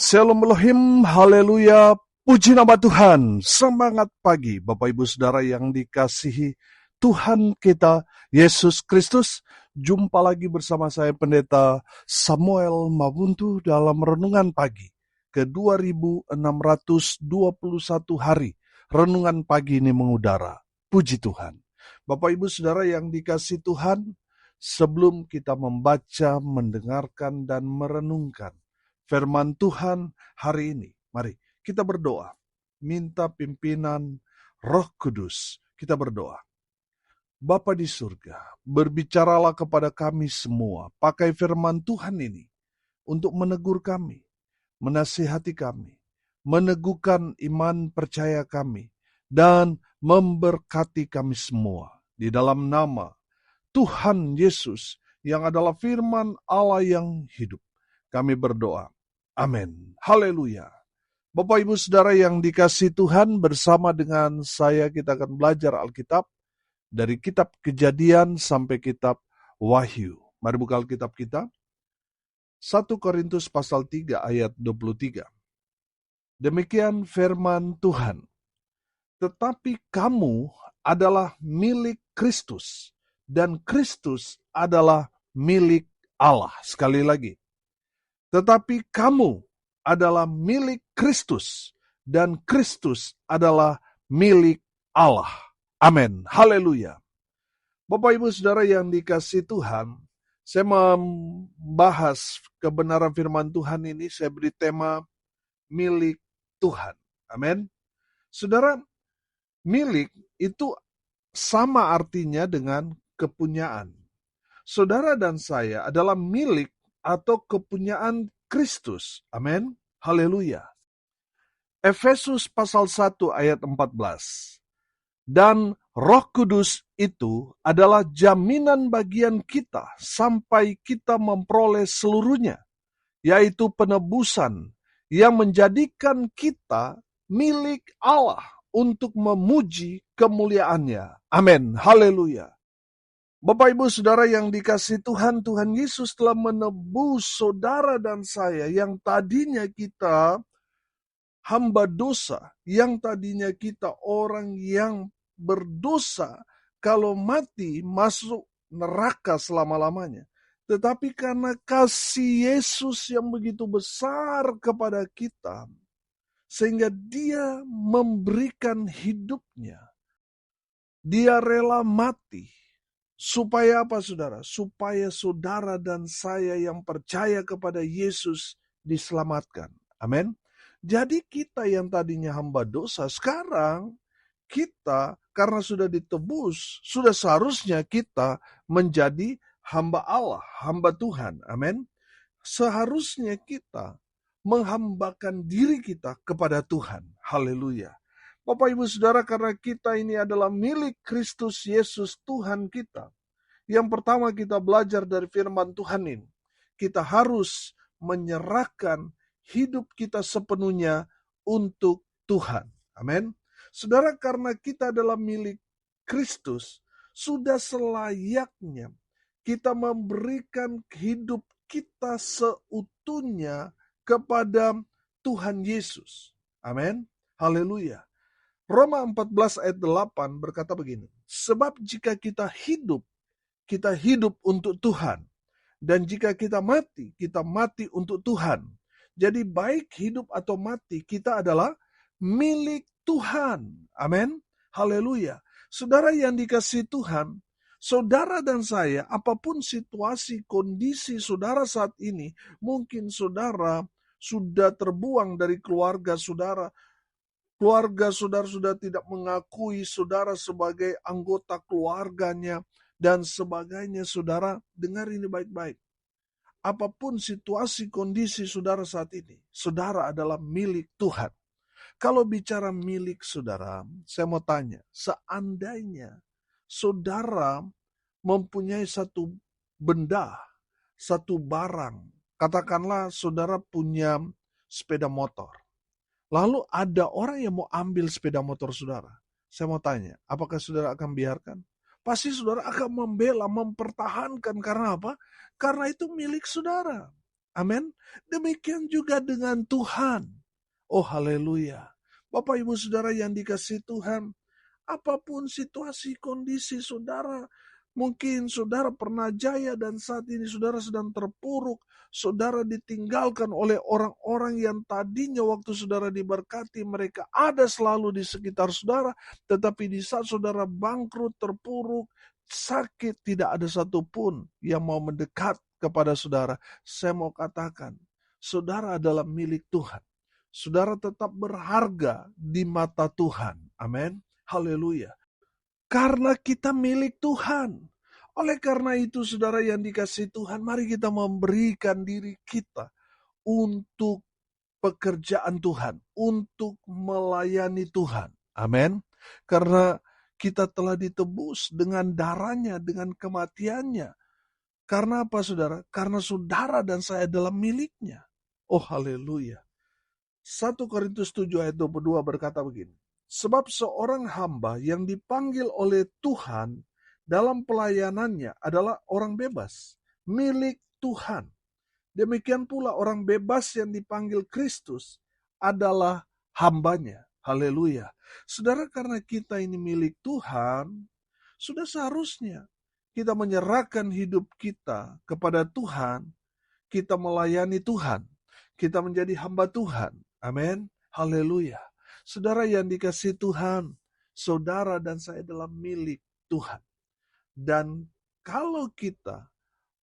Shalom Elohim, haleluya, puji nama Tuhan. Semangat pagi Bapak Ibu Saudara yang dikasihi Tuhan kita Yesus Kristus. Jumpa lagi bersama saya Pendeta Samuel Mabuntu dalam renungan pagi ke 2621 hari. Renungan pagi ini mengudara. Puji Tuhan. Bapak Ibu Saudara yang dikasihi Tuhan, sebelum kita membaca, mendengarkan, dan merenungkan firman Tuhan hari ini, mari kita berdoa. Minta pimpinan Roh Kudus. Kita berdoa. Bapa di surga, berbicaralah kepada kami semua. Pakai firman Tuhan ini untuk menegur kami, menasihati kami, meneguhkan iman percaya kami, dan memberkati kami semua. Di dalam nama Tuhan Yesus yang adalah firman Allah yang hidup, kami berdoa. Amin. Haleluya. Bapak Ibu Saudara yang dikasihi Tuhan, bersama dengan saya kita akan belajar Alkitab dari kitab Kejadian sampai kitab Wahyu. Mari buka Alkitab kita. 1 Korintus pasal 3 ayat 23. Demikian firman Tuhan. Tetapi kamu adalah milik Kristus dan Kristus adalah milik Allah. Sekali lagi. Tetapi kamu adalah milik Kristus, dan Kristus adalah milik Allah. Amin. Haleluya. Bapak Ibu Saudara yang dikasihi Tuhan, saya membahas kebenaran firman Tuhan ini, saya beri tema milik Tuhan. Amin. Saudara, milik itu sama artinya dengan kepunyaan. Saudara dan saya adalah milik atau kepunyaan Kristus. Amin. Haleluya. Efesus pasal 1 ayat 14. Dan Roh Kudus itu adalah jaminan bagian kita sampai kita memperoleh seluruhnya, yaitu penebusan yang menjadikan kita milik Allah untuk memuji kemuliaannya. Amin. Haleluya. Bapak Ibu Saudara yang dikasihi Tuhan, Tuhan Yesus telah menebus saudara dan saya yang tadinya kita hamba dosa, yang tadinya kita orang yang berdosa, kalau mati masuk neraka selama-lamanya. Tetapi karena kasih Yesus yang begitu besar kepada kita, sehingga dia memberikan hidupnya, dia rela mati. Supaya apa saudara? Supaya saudara dan saya yang percaya kepada Yesus diselamatkan. Amin. Jadi kita yang tadinya hamba dosa, sekarang kita karena sudah ditebus, sudah seharusnya kita menjadi hamba Allah, hamba Tuhan. Amin. Seharusnya kita menghambakan diri kita kepada Tuhan. Haleluya. Bapak Ibu Saudara, karena kita ini adalah milik Kristus Yesus Tuhan kita. Yang pertama kita belajar dari firman Tuhan ini. Kita harus menyerahkan hidup kita sepenuhnya untuk Tuhan. Amin. Saudara, karena kita adalah milik Kristus, sudah selayaknya kita memberikan hidup kita seutuhnya kepada Tuhan Yesus. Amin. Haleluya. Roma 14 ayat 8 berkata begini. Sebab jika kita hidup untuk Tuhan. Dan jika kita mati untuk Tuhan. Jadi baik hidup atau mati, kita adalah milik Tuhan. Amin. Haleluya. Saudara yang dikasihi Tuhan, saudara dan saya, apapun situasi, kondisi saudara saat ini, mungkin saudara sudah terbuang dari keluarga saudara sudah tidak mengakui saudara sebagai anggota keluarganya, dan sebagainya. Saudara, dengar ini baik-baik. Apapun situasi, kondisi saudara saat ini, saudara adalah milik Tuhan. Kalau bicara milik saudara, saya mau tanya, seandainya saudara mempunyai satu benda, satu barang, katakanlah saudara punya sepeda motor. Lalu ada orang yang mau ambil sepeda motor saudara. Saya mau tanya, apakah saudara akan biarkan? Pasti saudara akan membela, mempertahankan. Karena apa? Karena itu milik saudara. Amin. Demikian juga dengan Tuhan. Oh haleluya. Bapak ibu saudara yang dikasihi Tuhan, apapun situasi kondisi saudara, mungkin saudara pernah jaya dan saat ini saudara sedang terpuruk, saudara ditinggalkan oleh orang-orang yang tadinya waktu saudara diberkati, mereka ada selalu di sekitar saudara, tetapi di saat saudara bangkrut, terpuruk, sakit, tidak ada satupun yang mau mendekat kepada saudara. Saya mau katakan, saudara adalah milik Tuhan. Saudara tetap berharga di mata Tuhan. Amin. Haleluya. Karena kita milik Tuhan. Oleh karena itu saudara yang dikasihi Tuhan, mari kita memberikan diri kita untuk pekerjaan Tuhan, untuk melayani Tuhan. Amin. Karena kita telah ditebus dengan darahnya, dengan kematiannya. Karena apa saudara? Karena saudara dan saya adalah miliknya. Oh haleluya. 1 Korintus 7 ayat 22 berkata begini. Sebab seorang hamba yang dipanggil oleh Tuhan dalam pelayanannya adalah orang bebas, milik Tuhan. Demikian pula orang bebas yang dipanggil Kristus adalah hambanya. Haleluya. Saudara, karena kita ini milik Tuhan, sudah seharusnya kita menyerahkan hidup kita kepada Tuhan, kita melayani Tuhan, kita menjadi hamba Tuhan. Amin. Haleluya. Saudara yang dikasihi Tuhan, saudara dan saya adalah milik Tuhan. Dan kalau kita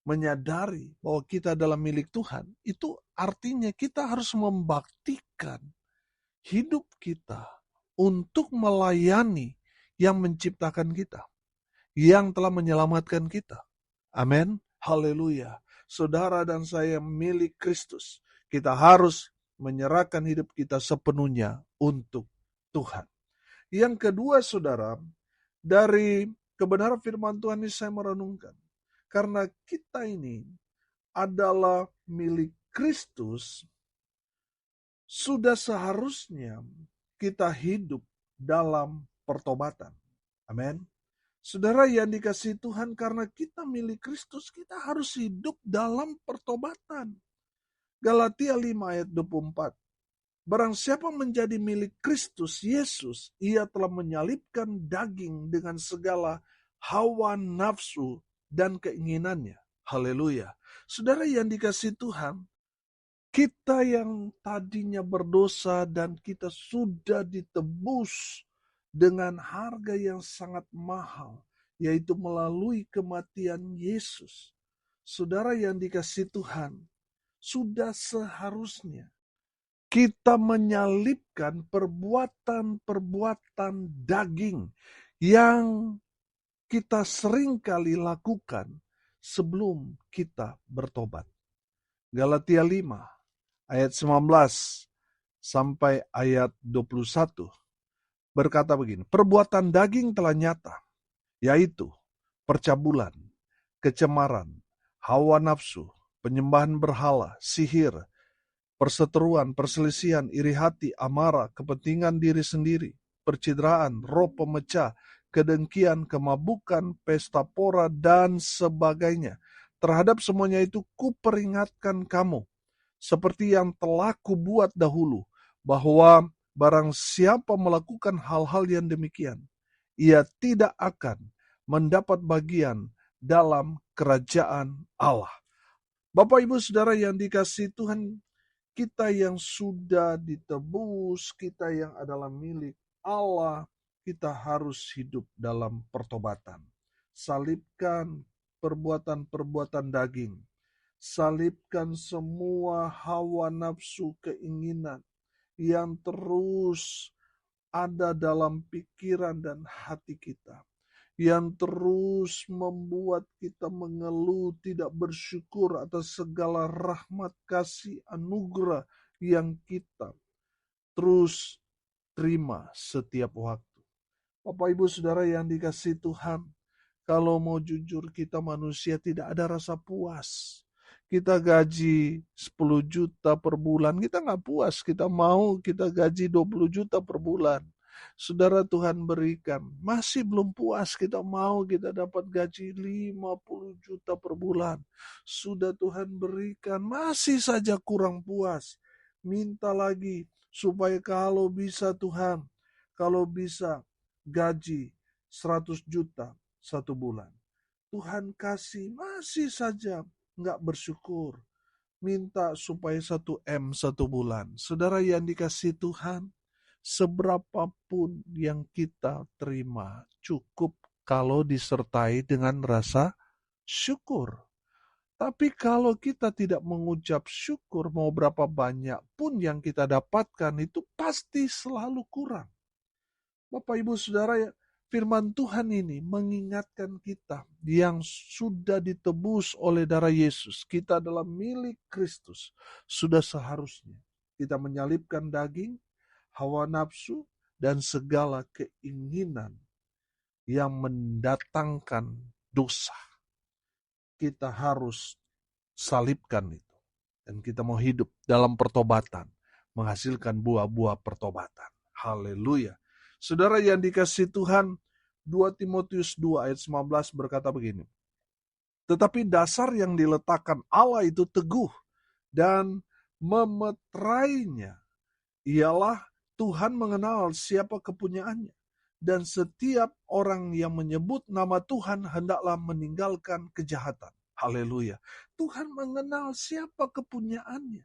menyadari bahwa kita adalah milik Tuhan, itu artinya kita harus membaktikan hidup kita untuk melayani yang menciptakan kita, yang telah menyelamatkan kita. Amin. Haleluya. Saudara dan saya milik Kristus. Kita harus menyerahkan hidup kita sepenuhnya untuk Tuhan. Yang kedua saudara, dari kebenaran firman Tuhan ini saya merenungkan. Karena kita ini adalah milik Kristus, sudah seharusnya kita hidup dalam pertobatan. Amin. Saudara yang dikasihi Tuhan, karena kita milik Kristus, kita harus hidup dalam pertobatan. Galatia 5 ayat 24. Barang siapa menjadi milik Kristus Yesus, ia telah menyalibkan daging dengan segala hawa nafsu dan keinginannya. Haleluya. Saudara yang dikasihi Tuhan, kita yang tadinya berdosa dan kita sudah ditebus dengan harga yang sangat mahal, yaitu melalui kematian Yesus. Saudara yang dikasihi Tuhan, sudah seharusnya kita menyalibkan perbuatan-perbuatan daging yang kita seringkali lakukan sebelum kita bertobat. Galatia 5 ayat 19 sampai ayat 21 berkata begini, perbuatan daging telah nyata, yaitu percabulan, kecemaran, hawa nafsu, penyembahan berhala, sihir, perseteruan, perselisihan, iri hati, amarah, kepentingan diri sendiri, percideraan, roh pemecah, kedengkian, kemabukan, pesta pora, dan sebagainya. Terhadap semuanya itu kuperingatkan kamu, seperti yang telah kubuat dahulu, bahwa barang siapa melakukan hal-hal yang demikian, ia tidak akan mendapat bagian dalam kerajaan Allah. Bapak Ibu Saudara yang dikasihi Tuhan, kita yang sudah ditebus, kita yang adalah milik Allah, kita harus hidup dalam pertobatan. Salibkan perbuatan-perbuatan daging. Salibkan semua hawa nafsu keinginan yang terus ada dalam pikiran dan hati kita, yang terus membuat kita mengeluh, tidak bersyukur atas segala rahmat kasih anugerah yang kita terus terima setiap waktu. Bapak Ibu Saudara yang dikasihi Tuhan, kalau mau jujur kita manusia tidak ada rasa puas. Kita gaji 10 juta per bulan, kita nggak puas. Kita mau kita gaji 20 juta per bulan. Saudara, Tuhan berikan. Masih belum puas, kita mau kita dapat gaji 50 juta per bulan. Sudah Tuhan berikan, masih saja kurang puas. Minta lagi, supaya kalau bisa Tuhan, kalau bisa gaji 100 juta satu bulan. Tuhan kasih, masih saja nggak bersyukur. Minta supaya 1 M satu bulan. Saudara yang dikasih Tuhan, seberapapun yang kita terima cukup kalau disertai dengan rasa syukur. Tapi kalau kita tidak mengucap syukur, mau berapa banyak pun yang kita dapatkan itu pasti selalu kurang. Bapak Ibu Saudara, firman Tuhan ini mengingatkan kita yang sudah ditebus oleh darah Yesus. Kita adalah milik Kristus. Sudah seharusnya kita menyalibkan daging, hawa nafsu, dan segala keinginan yang mendatangkan dosa. Kita harus salibkan itu. Dan kita mau hidup dalam pertobatan, menghasilkan buah-buah pertobatan. Haleluya. Saudara yang dikasihi Tuhan, 2 Timotius 2 ayat 19 berkata begini. Tetapi dasar yang diletakkan Allah itu teguh dan memeterainya ialah Tuhan mengenal siapa kepunyaannya. Dan setiap orang yang menyebut nama Tuhan hendaklah meninggalkan kejahatan. Haleluya. Tuhan mengenal siapa kepunyaannya.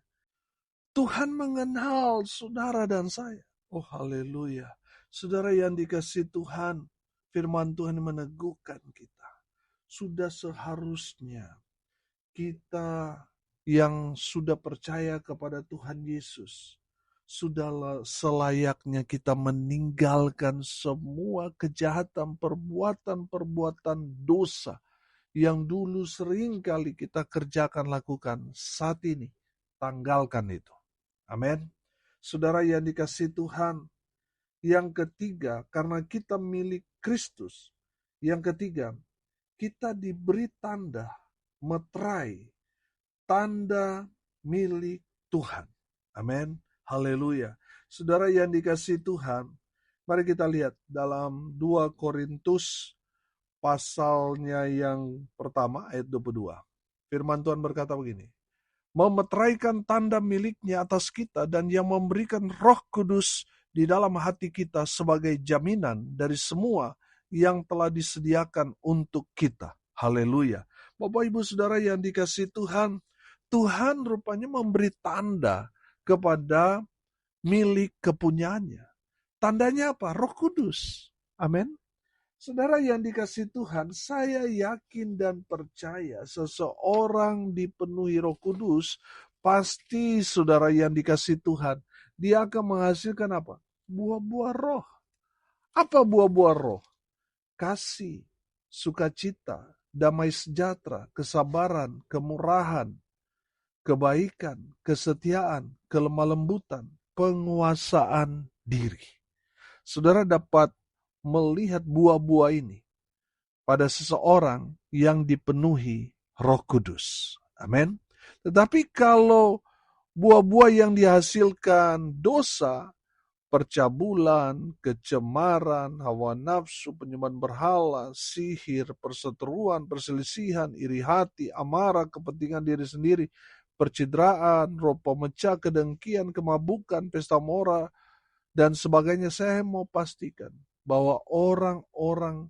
Tuhan mengenal saudara dan saya. Oh haleluya. Saudara yang dikasihi Tuhan, firman Tuhan meneguhkan kita. Sudah seharusnya kita yang sudah percaya kepada Tuhan Yesus, sudah selayaknya kita meninggalkan semua kejahatan, perbuatan-perbuatan dosa yang dulu sering kali kita kerjakan, lakukan. Saat ini, tanggalkan itu. Amin. Saudara yang dikasihi Tuhan, yang ketiga, karena kita milik Kristus. Yang ketiga, kita diberi tanda, meterai, tanda milik Tuhan. Amin. Haleluya. Saudara yang dikasihi Tuhan, mari kita lihat dalam 2 Korintus pasalnya yang pertama ayat 22. Firman Tuhan berkata begini. Memeteraikan tanda miliknya atas kita dan yang memberikan Roh Kudus di dalam hati kita sebagai jaminan dari semua yang telah disediakan untuk kita. Haleluya. Bapak Ibu Saudara yang dikasihi Tuhan, Tuhan rupanya memberi tanda kepada milik kepunyaannya. Tandanya apa? Roh Kudus. Amin. Saudara yang dikasihi Tuhan, saya yakin dan percaya seseorang dipenuhi Roh Kudus, pasti saudara yang dikasihi Tuhan, dia akan menghasilkan apa? Buah-buah roh. Apa buah-buah roh? Kasih, sukacita, damai sejahtera, kesabaran, kemurahan, kebaikan, kesetiaan, kelemah lembutan, penguasaan diri. Saudara dapat melihat buah-buah ini pada seseorang yang dipenuhi Roh Kudus. Amin. Tetapi kalau buah-buah yang dihasilkan dosa, percabulan, kecemaran, hawa nafsu, penyembahan berhala, sihir, perseteruan, perselisihan, iri hati, amarah, kepentingan diri sendiri, percideraan, roh pemecah, kedengkian, kemabukan, pesta mora, dan sebagainya, saya mau pastikan bahwa orang-orang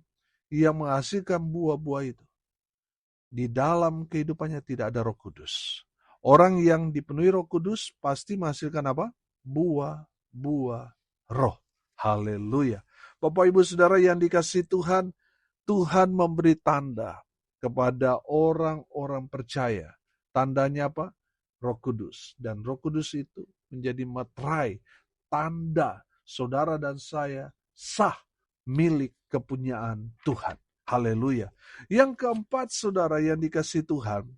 yang menghasilkan buah-buah itu, di dalam kehidupannya tidak ada Roh Kudus. Orang yang dipenuhi Roh Kudus pasti menghasilkan apa? Buah-buah roh. Haleluya. Bapak Ibu Saudara yang dikasihi Tuhan, Tuhan memberi tanda kepada orang-orang percaya. Tandanya apa? Roh Kudus. Dan Roh Kudus itu menjadi materai, tanda saudara dan saya sah milik kepunyaan Tuhan. Haleluya. Yang keempat, saudara yang dikasihi Tuhan,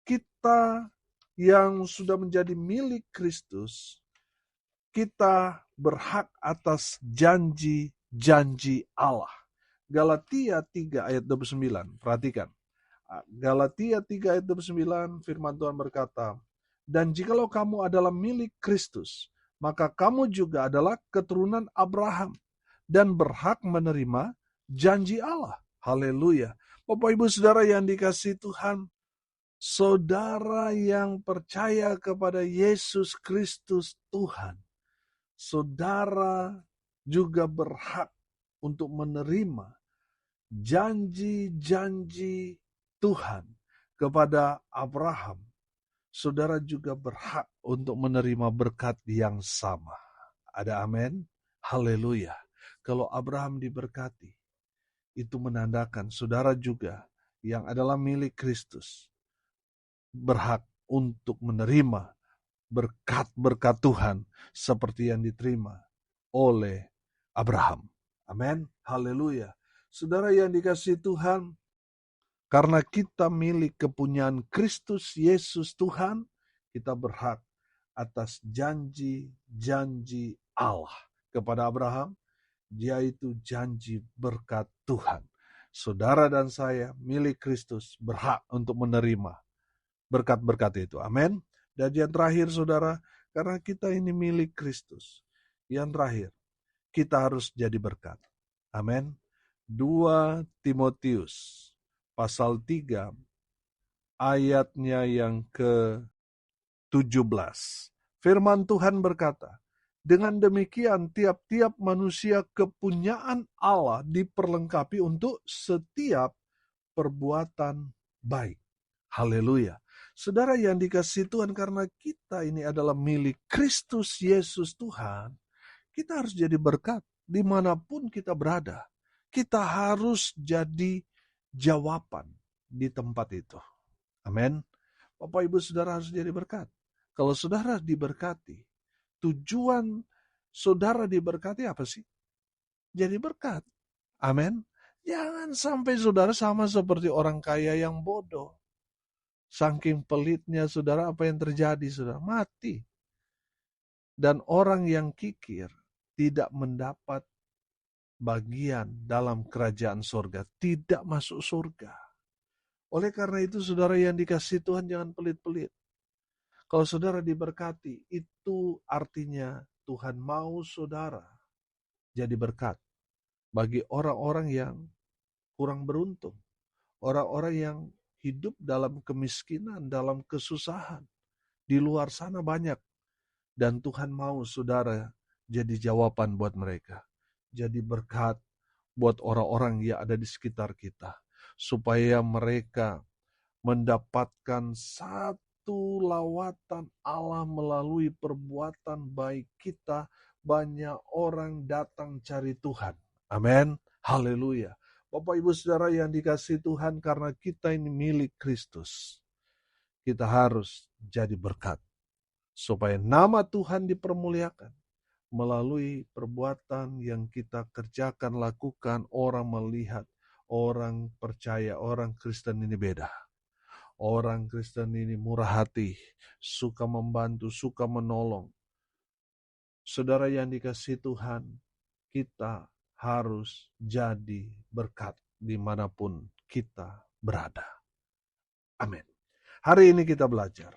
kita yang sudah menjadi milik Kristus, kita berhak atas janji-janji Allah. Galatia 3 ayat 29, perhatikan. Galatia 3 ayat 29, firman Tuhan berkata, dan jikalau kamu adalah milik Kristus, maka kamu juga adalah keturunan Abraham dan berhak menerima janji Allah. Haleluya. Bapak Ibu Saudara yang dikasihi Tuhan, saudara yang percaya kepada Yesus Kristus Tuhan, saudara juga berhak untuk menerima janji-janji Tuhan kepada Abraham. Saudara juga berhak untuk menerima berkat yang sama. Ada amin? Haleluya. Kalau Abraham diberkati, itu menandakan saudara juga yang adalah milik Kristus berhak untuk menerima berkat-berkat Tuhan seperti yang diterima oleh Abraham. Amin. Haleluya. Saudara yang dikasihi Tuhan, karena kita milik kepunyaan Kristus Yesus Tuhan, kita berhak atas janji-janji Allah kepada Abraham, yaitu janji berkat Tuhan. Saudara dan saya milik Kristus berhak untuk menerima berkat-berkat itu. Amin. Dan yang terakhir saudara, karena kita ini milik Kristus, yang terakhir, kita harus jadi berkat. Amin. 2 Timotius pasal 3 ayatnya yang ke-17. Firman Tuhan berkata, dengan demikian tiap-tiap manusia kepunyaan Allah diperlengkapi untuk setiap perbuatan baik. Haleluya. Saudara yang dikasihi Tuhan, karena kita ini adalah milik Kristus Yesus Tuhan, kita harus jadi berkat dimanapun kita berada. Kita harus jadi jawaban di tempat itu. Amin. Bapak Ibu Saudara harus jadi berkat. Kalau saudara diberkati, tujuan saudara diberkati apa sih? Jadi berkat. Amin. Jangan sampai saudara sama seperti orang kaya yang bodoh. Saking pelitnya saudara, apa yang terjadi saudara? Mati. Dan orang yang kikir tidak mendapat bagian dalam kerajaan surga, tidak masuk surga. Oleh karena itu saudara yang dikasihi Tuhan, jangan pelit-pelit. Kalau saudara diberkati, itu artinya Tuhan mau saudara jadi berkat bagi orang-orang yang kurang beruntung, orang-orang yang hidup dalam kemiskinan, dalam kesusahan. Di luar sana banyak. Dan Tuhan mau saudara jadi jawaban buat mereka. Jadi berkat buat orang-orang yang ada di sekitar kita. Supaya mereka mendapatkan satu lawatan Allah melalui perbuatan baik kita. Banyak orang datang cari Tuhan. Amin. Haleluya. Bapak Ibu Saudara yang dikasihi Tuhan, karena kita ini milik Kristus, kita harus jadi berkat. Supaya nama Tuhan dipermuliakan. Melalui perbuatan yang kita kerjakan, lakukan, orang melihat, orang percaya, orang Kristen ini beda. Orang Kristen ini murah hati, suka membantu, suka menolong. Saudara yang dikasihi Tuhan, kita harus jadi berkat dimanapun kita berada. Amin. Hari ini kita belajar.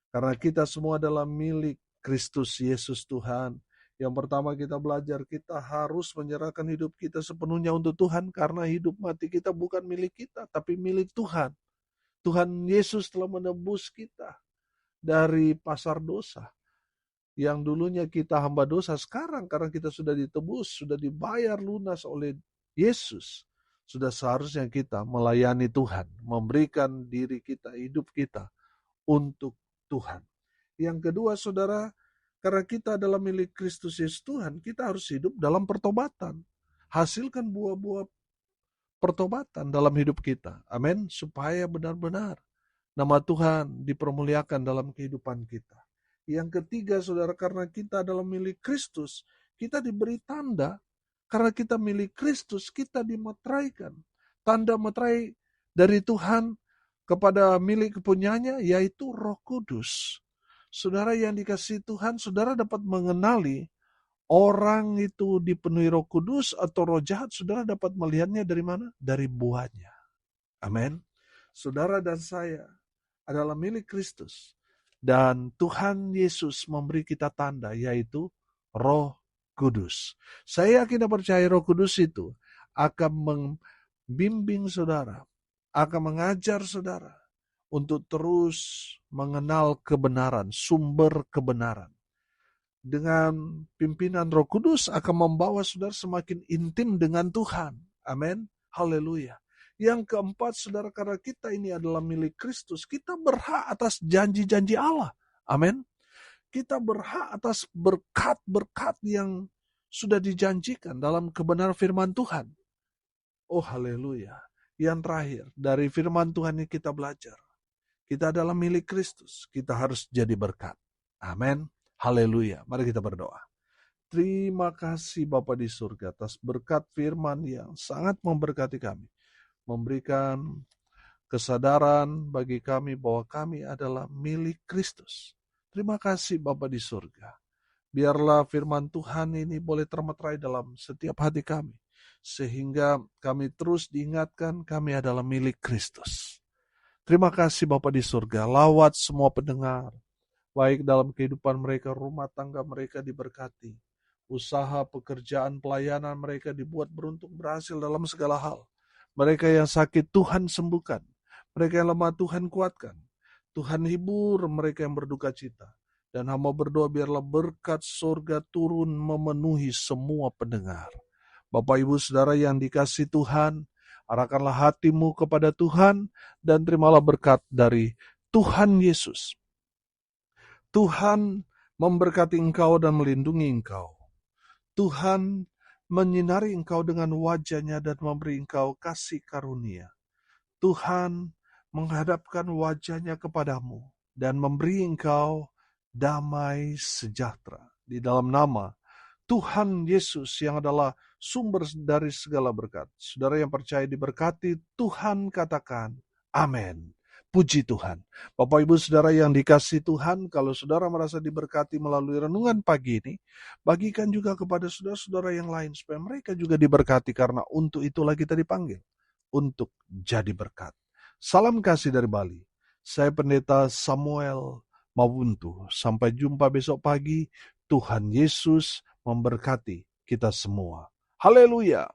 Karena kita semua adalah milik Kristus Yesus Tuhan. Yang pertama kita belajar, kita harus menyerahkan hidup kita sepenuhnya untuk Tuhan. Karena hidup mati kita bukan milik kita, tapi milik Tuhan. Tuhan Yesus telah menebus kita dari pasar dosa. Yang dulunya kita hamba dosa, sekarang karena kita sudah ditebus, sudah dibayar lunas oleh Yesus, sudah seharusnya kita melayani Tuhan, memberikan diri kita, hidup kita untuk Tuhan. Yang kedua saudara, karena kita adalah milik Kristus Yesus Tuhan, kita harus hidup dalam pertobatan. Hasilkan buah-buah pertobatan dalam hidup kita. Amin. Supaya benar-benar nama Tuhan dipermuliakan dalam kehidupan kita. Yang ketiga saudara, karena kita adalah milik Kristus, kita diberi tanda. Karena kita milik Kristus, kita dimeteraikan. Tanda meterai dari Tuhan kepada milik kepunyaannya, yaitu Roh Kudus. Saudara yang dikasihi Tuhan, saudara dapat mengenali orang itu dipenuhi Roh Kudus atau roh jahat, saudara dapat melihatnya dari mana? Dari buahnya. Amin. Saudara dan saya adalah milik Kristus. Dan Tuhan Yesus memberi kita tanda, yaitu Roh Kudus. Saya yakin dan percaya Roh Kudus itu akan membimbing saudara, akan mengajar saudara untuk terus mengenal kebenaran, sumber kebenaran. Dengan pimpinan Roh Kudus akan membawa saudara semakin intim dengan Tuhan. Amin. Haleluya. Yang keempat, saudara, karena kita ini adalah milik Kristus, kita berhak atas janji-janji Allah. Amin. Kita berhak atas berkat-berkat yang sudah dijanjikan dalam kebenaran firman Tuhan. Oh, haleluya. Yang terakhir, dari firman Tuhan ini kita belajar. Kita adalah milik Kristus. Kita harus jadi berkat. Amin. Haleluya. Mari kita berdoa. Terima kasih Bapa di surga atas berkat firman yang sangat memberkati kami. Memberikan kesadaran bagi kami bahwa kami adalah milik Kristus. Terima kasih Bapa di surga. Biarlah firman Tuhan ini boleh termeterai dalam setiap hati kami. Sehingga kami terus diingatkan kami adalah milik Kristus. Terima kasih Bapa di surga. Lawat semua pendengar. Baik dalam kehidupan mereka, rumah tangga mereka diberkati. Usaha, pekerjaan, pelayanan mereka dibuat beruntung berhasil dalam segala hal. Mereka yang sakit Tuhan sembuhkan. Mereka yang lemah Tuhan kuatkan. Tuhan hibur mereka yang berduka cita. Dan hamba berdoa biarlah berkat surga turun memenuhi semua pendengar. Bapak Ibu Saudara yang dikasihi Tuhan, arahkanlah hatimu kepada Tuhan dan terimalah berkat dari Tuhan Yesus. Tuhan memberkati engkau dan melindungi engkau. Tuhan menyinari engkau dengan wajah-Nya dan memberi engkau kasih karunia. Tuhan menghadapkan wajah-Nya kepadamu dan memberi engkau damai sejahtera. Di dalam nama Tuhan Yesus yang adalah sumber dari segala berkat. Saudara yang percaya diberkati, Tuhan katakan, amin. Puji Tuhan. Bapak Ibu Saudara yang dikasihi Tuhan, kalau saudara merasa diberkati melalui renungan pagi ini, bagikan juga kepada saudara-saudara yang lain, supaya mereka juga diberkati, karena untuk itulah kita dipanggil, untuk jadi berkat. Salam kasih dari Bali. Saya Pendeta Samuel Mawuntu. Sampai jumpa besok pagi. Tuhan Yesus memberkati kita semua. Haleluya.